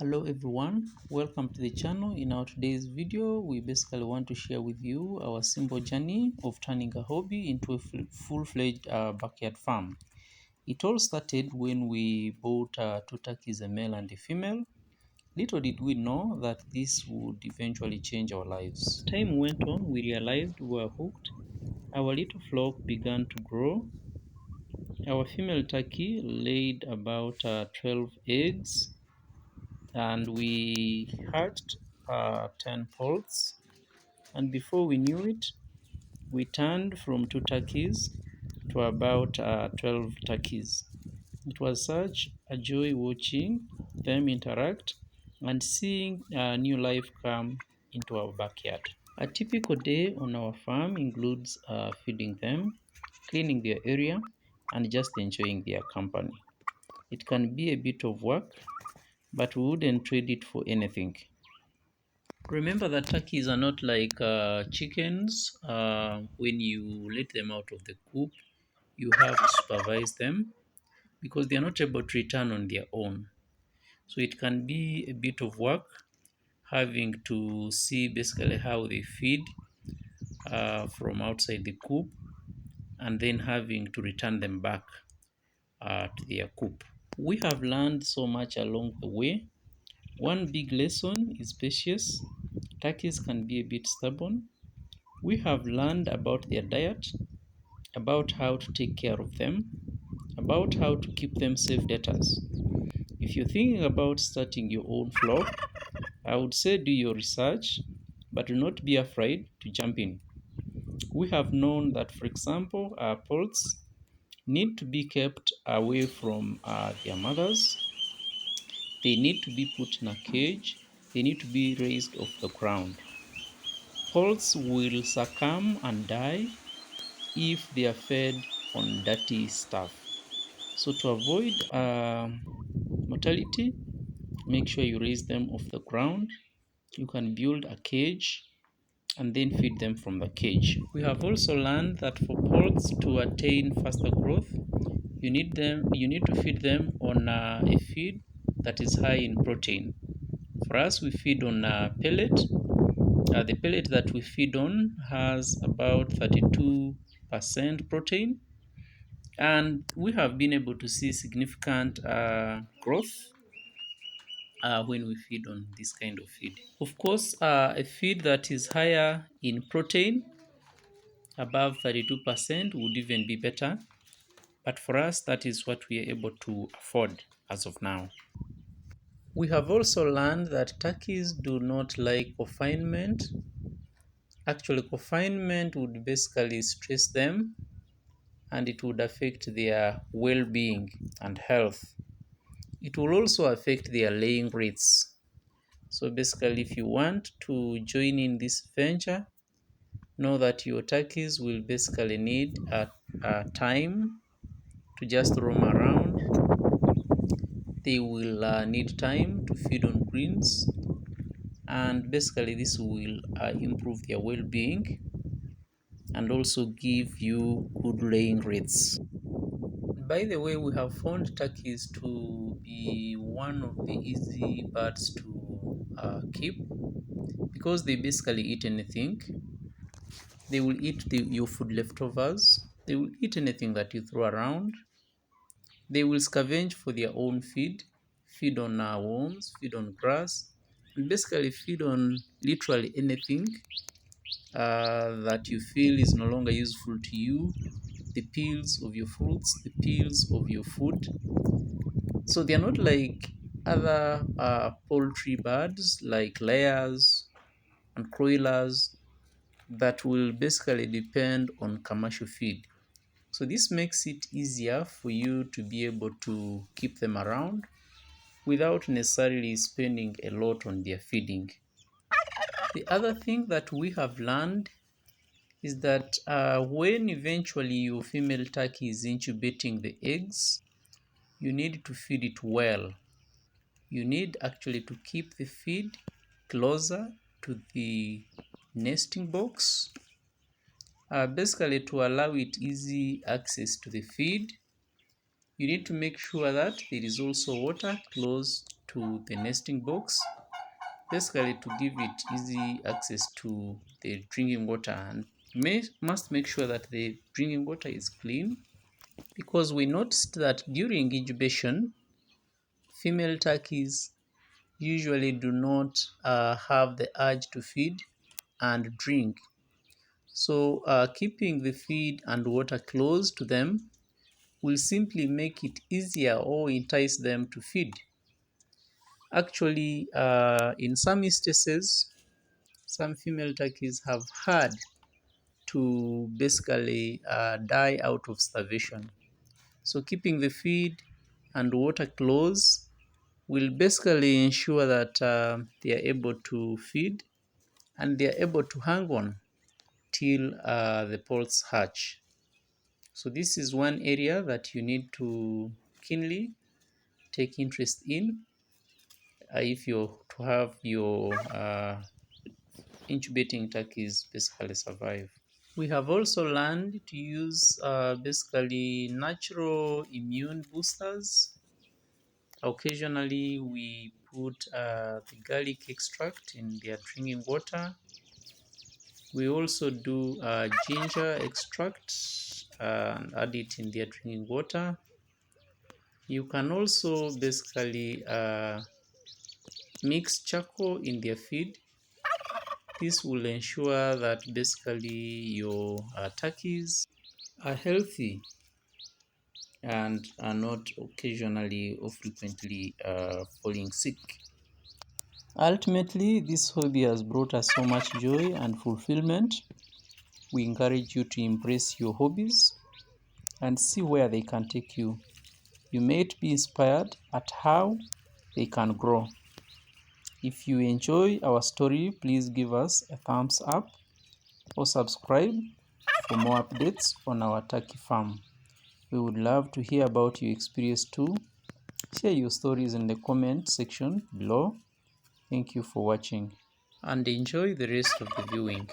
Hello everyone, welcome to the channel. In our today's video, we basically want to share with you our simple journey of turning a hobby into a full-fledged backyard farm. It all started when we bought two turkeys, a male and a female. Little did we know that this would eventually change our lives. As time went on, we realized we were hooked. Our little flock began to grow. Our female turkey laid about 12 eggs, and we hatched 10 poults, and before we knew it, we turned from two turkeys to about 12 turkeys. It was such a joy watching them interact and seeing new life come into our backyard. A typical day on our farm includes feeding them, cleaning their area, and just enjoying their company. It can be a bit of work, but we wouldn't trade it for anything. Remember that turkeys are not like chickens. When you let them out of the coop, you have to supervise them because they are not able to return on their own. So it can be a bit of work having to see basically how they feed from outside the coop and then having to return them back to their coop. We have learned so much along the way. One big lesson is patience. Turkeys can be a bit stubborn. We have learned about their diet, about how to take care of them, about how to keep them safe debtors. If you're thinking about starting your own flock, I would say do your research, but do not be afraid to jump in. We have known that, for example, our poults need to be kept away from their mothers. They need to be put in a cage. They need to be raised off the ground. Poults will succumb and die if they are fed on dirty stuff. So to avoid mortality, make sure you raise them off the ground. You can build a cage and then feed them from the cage. We have also learned that for poults to attain faster growth, you need to feed them on a feed that is high in protein. For us, we feed on pellet. The pellet that we feed on has about 32% protein, and we have been able to see significant growth when we feed on this kind of feed. Of course, a feed that is higher in protein, above 32%, would even be better, but for us, that is what we are able to afford as of now. We have also learned that turkeys do not like confinement. Actually, confinement would basically stress them and it would affect their well-being and health. It will also affect their laying rates. So basically, if you want to join in this venture, know that your turkeys will basically need a time to just roam around. They will need time to feed on greens, and basically this will improve their well-being and also give you good laying rates. By the way, we have found turkeys to be one of the easy birds to keep because they basically eat anything. They will eat your food leftovers. They will eat anything that you throw around. They will scavenge for their own feed on worms, feed on grass, and basically feed on literally anything that you feel is no longer useful to you, the peels of your fruits, the peels of your food. So they are not like other poultry birds like layers and broilers that will basically depend on commercial feed. So this makes it easier for you to be able to keep them around without necessarily spending a lot on their feeding. The other thing that we have learned is that when eventually your female turkey is incubating the eggs, you need to feed it well. You need actually to keep the feed closer to the nesting box, basically to allow it easy access to the feed. You need to make sure that there is also water close to the nesting box, basically to give it easy access to the drinking water, and must make sure that the drinking water is clean, because we noticed that during incubation, female turkeys usually do not have the urge to feed and drink. So keeping the feed and water close to them will simply make it easier or entice them to feed. Actually, in some instances, some female turkeys have had to basically die out of starvation. So keeping the feed and water close will basically ensure that they are able to feed and they are able to hang on till the poults hatch. So this is one area that you need to keenly take interest in if you're to have your incubating turkeys basically survive. We have also learned to use basically natural immune boosters. Occasionally, we put the garlic extract in their drinking water. We also do ginger extract and add it in their drinking water. You can also basically mix charcoal in their feed. This will ensure that basically your turkeys are healthy and are not occasionally or frequently falling sick. Ultimately, this hobby has brought us so much joy and fulfillment. We encourage you to embrace your hobbies and see where they can take you. You may be inspired at how they can grow. If you enjoy our story, please give us a thumbs up or subscribe for more updates on our turkey farm. We would love to hear about your experience too. Share your stories in the comment section below. Thank you for watching and enjoy the rest of the viewing.